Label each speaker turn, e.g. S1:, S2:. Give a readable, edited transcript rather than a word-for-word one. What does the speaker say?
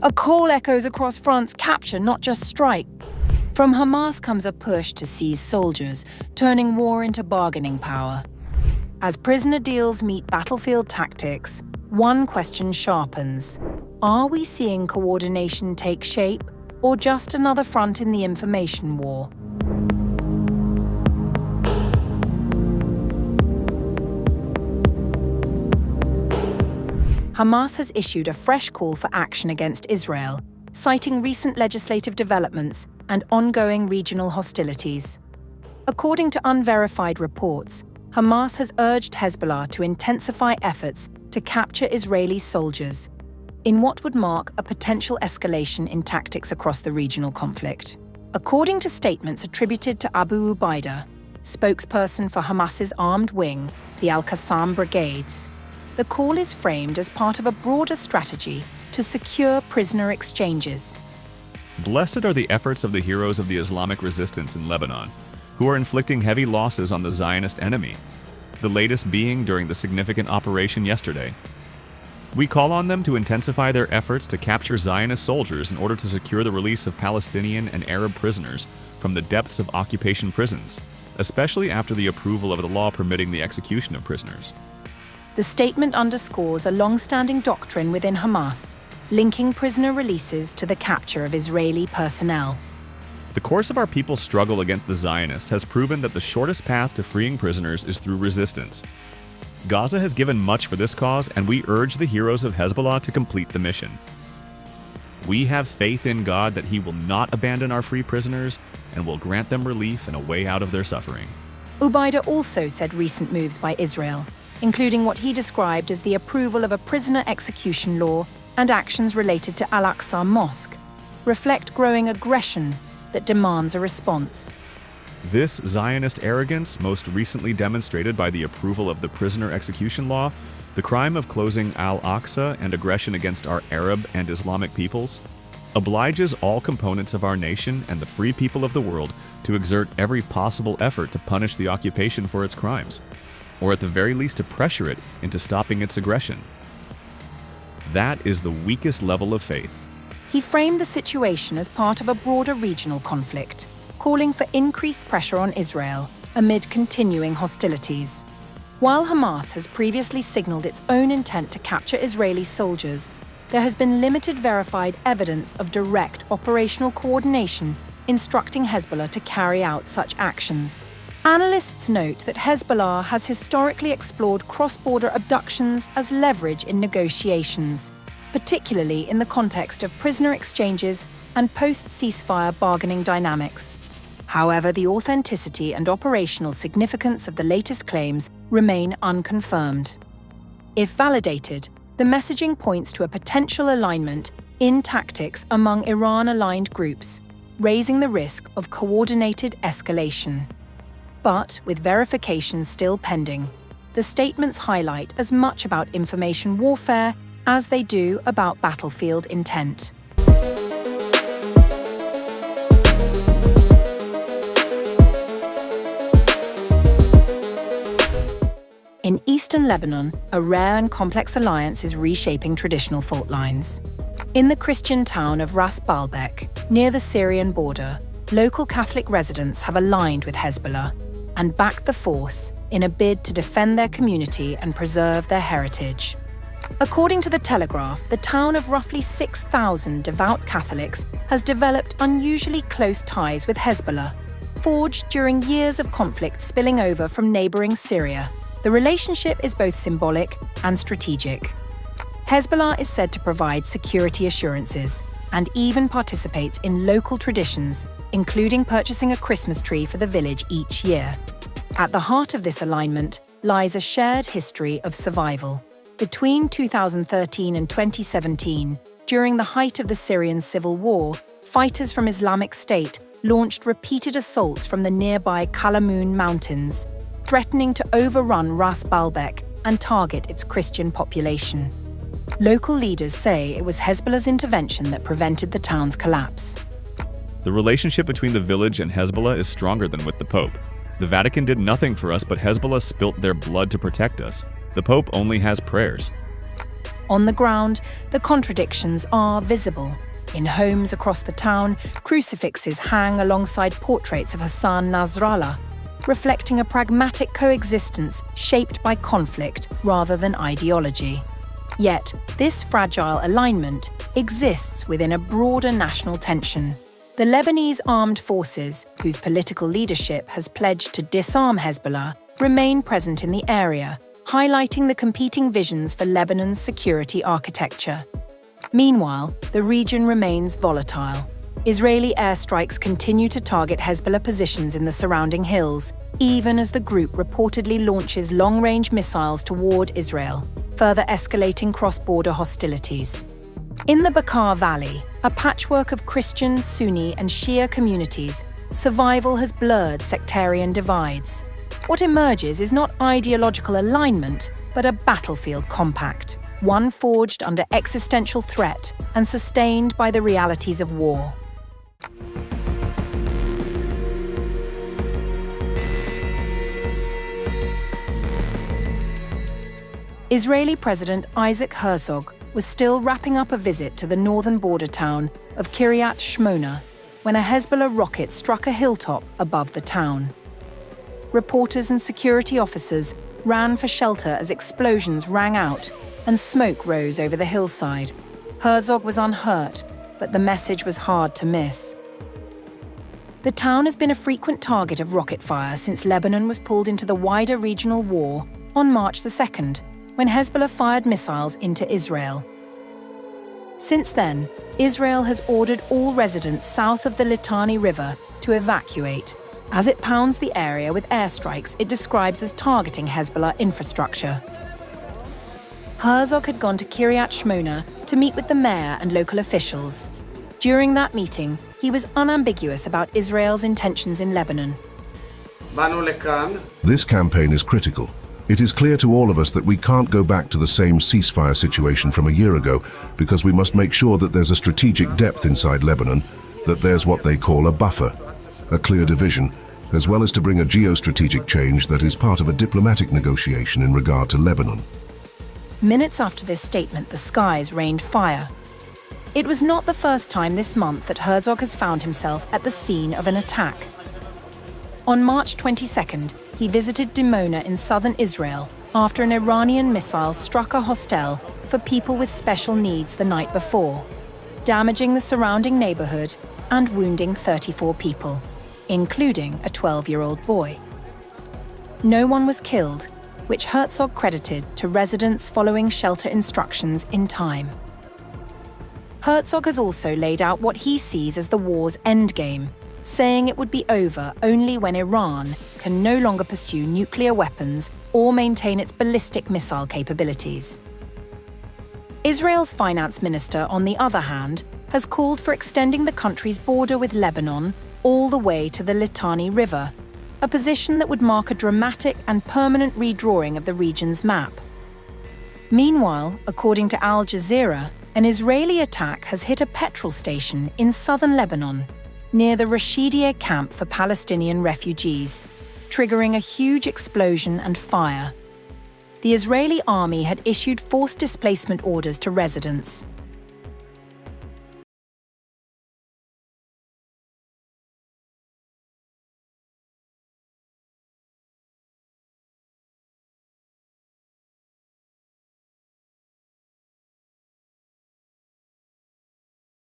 S1: A call echoes across France: capture, not just strike. From Hamas comes a push to seize soldiers, turning war into bargaining power. As prisoner deals meet battlefield tactics, one question sharpens. Are we seeing coordination take shape, or just another front in the information war? Hamas has issued a fresh call for action against Israel, citing recent legislative developments and ongoing regional hostilities. According to unverified reports, Hamas has urged Hezbollah to intensify efforts to capture Israeli soldiers, in what would mark a potential escalation in tactics across the regional conflict. According to statements attributed to Abu Ubaida, spokesperson for Hamas's armed wing, the Al-Qassam Brigades, the call is framed as part of a broader strategy to secure prisoner exchanges.
S2: Blessed are the efforts of the heroes of the Islamic resistance in Lebanon, who are inflicting heavy losses on the Zionist enemy, the latest being during the significant operation yesterday. We call on them to intensify their efforts to capture Zionist soldiers in order to secure the release of Palestinian and Arab prisoners from the depths of occupation prisons, especially after the approval of the law permitting the execution of prisoners.
S1: The statement underscores a long-standing doctrine within Hamas, linking prisoner releases to the capture of Israeli personnel.
S2: The course of our people's struggle against the Zionists has proven that the shortest path to freeing prisoners is through resistance. Gaza has given much for this cause, and we urge the heroes of Hezbollah to complete the mission. We have faith in God that He will not abandon our free prisoners and will grant them relief and a way out of their suffering.
S1: Ubaida also said recent moves by Israel, including what he described as the approval of a prisoner execution law and actions related to Al-Aqsa mosque, reflect growing aggression that demands a response.
S2: This Zionist arrogance, most recently demonstrated by the approval of the prisoner execution law, the crime of closing Al-Aqsa, and aggression against our Arab and Islamic peoples, obliges all components of our nation and the free people of the world to exert every possible effort to punish the occupation for its crimes, or at the very least to pressure it into stopping its aggression. That is the weakest level of faith.
S1: He framed the situation as part of a broader regional conflict, calling for increased pressure on Israel amid continuing hostilities. While Hamas has previously signaled its own intent to capture Israeli soldiers, there has been limited verified evidence of direct operational coordination instructing Hezbollah to carry out such actions. Analysts note that Hezbollah has historically explored cross-border abductions as leverage in negotiations, particularly in the context of prisoner exchanges and post-ceasefire bargaining dynamics. However, the authenticity and operational significance of the latest claims remain unconfirmed. If validated, the messaging points to a potential alignment in tactics among Iran-aligned groups, raising the risk of coordinated escalation. But, with verification still pending, the statements highlight as much about information warfare as they do about battlefield intent. In eastern Lebanon, a rare and complex alliance is reshaping traditional fault lines. In the Christian town of Ras Baalbek, near the Syrian border, local Catholic residents have aligned with Hezbollah and backed the force in a bid to defend their community and preserve their heritage. According to The Telegraph, the town of roughly 6,000 devout Catholics has developed unusually close ties with Hezbollah, forged during years of conflict spilling over from neighboring Syria. The relationship is both symbolic and strategic. Hezbollah is said to provide security assurances and even participates in local traditions, including purchasing a Christmas tree for the village each year. At the heart of this alignment lies a shared history of survival. Between 2013 and 2017, during the height of the Syrian civil war, fighters from Islamic State launched repeated assaults from the nearby Kalamoon Mountains, threatening to overrun Ras Baalbek and target its Christian population. Local leaders say it was Hezbollah's intervention that prevented the town's collapse.
S2: The relationship between the village and Hezbollah is stronger than with the Pope. The Vatican did nothing for us, but Hezbollah spilt their blood to protect us. The Pope only has prayers.
S1: On the ground, the contradictions are visible. In homes across the town, crucifixes hang alongside portraits of Hassan Nasrallah, reflecting a pragmatic coexistence shaped by conflict rather than ideology. Yet, this fragile alignment exists within a broader national tension. The Lebanese armed forces, whose political leadership has pledged to disarm Hezbollah, remain present in the area, highlighting the competing visions for Lebanon's security architecture. Meanwhile, the region remains volatile. Israeli airstrikes continue to target Hezbollah positions in the surrounding hills, even as the group reportedly launches long-range missiles toward Israel, further escalating cross-border hostilities. In the Bekaa Valley, a patchwork of Christian, Sunni, and Shia communities, survival has blurred sectarian divides. What emerges is not ideological alignment, but a battlefield compact, one forged under existential threat and sustained by the realities of war. Israeli President Isaac Herzog was still wrapping up a visit to the northern border town of Kiryat Shmona when a Hezbollah rocket struck a hilltop above the town. Reporters and security officers ran for shelter as explosions rang out and smoke rose over the hillside. Herzog was unhurt, but the message was hard to miss. The town has been a frequent target of rocket fire since Lebanon was pulled into the wider regional war on March 2nd, when Hezbollah fired missiles into Israel. Since then, Israel has ordered all residents south of the Litani River to evacuate, as it pounds the area with airstrikes it describes as targeting Hezbollah infrastructure. Herzog had gone to Kiryat Shmona to meet with the mayor and local officials. During that meeting, he was unambiguous about Israel's intentions in Lebanon.
S3: This campaign is critical. It is clear to all of us that we can't go back to the same ceasefire situation from a year ago because we must make sure that there's a strategic depth inside Lebanon, that there's what they call a buffer, a clear division, as well as to bring a geostrategic change that is part of a diplomatic negotiation in regard to Lebanon.
S1: Minutes after this statement, the skies rained fire. It was not the first time this month that Herzog has found himself at the scene of an attack. On March 22nd, he visited Dimona in southern Israel after an Iranian missile struck a hostel for people with special needs the night before, damaging the surrounding neighborhood and wounding 34 people, including a 12-year-old boy. No one was killed, which Herzog credited to residents following shelter instructions in time. Herzog has also laid out what he sees as the war's endgame, saying it would be over only when Iran can no longer pursue nuclear weapons or maintain its ballistic missile capabilities. Israel's finance minister, on the other hand, has called for extending the country's border with Lebanon all the way to the Litani River, a position that would mark a dramatic and permanent redrawing of the region's map. Meanwhile, according to Al Jazeera, an Israeli attack has hit a petrol station in southern Lebanon, near the Rashidiyeh camp for Palestinian refugees, triggering a huge explosion and fire. The Israeli army had issued forced displacement orders to residents,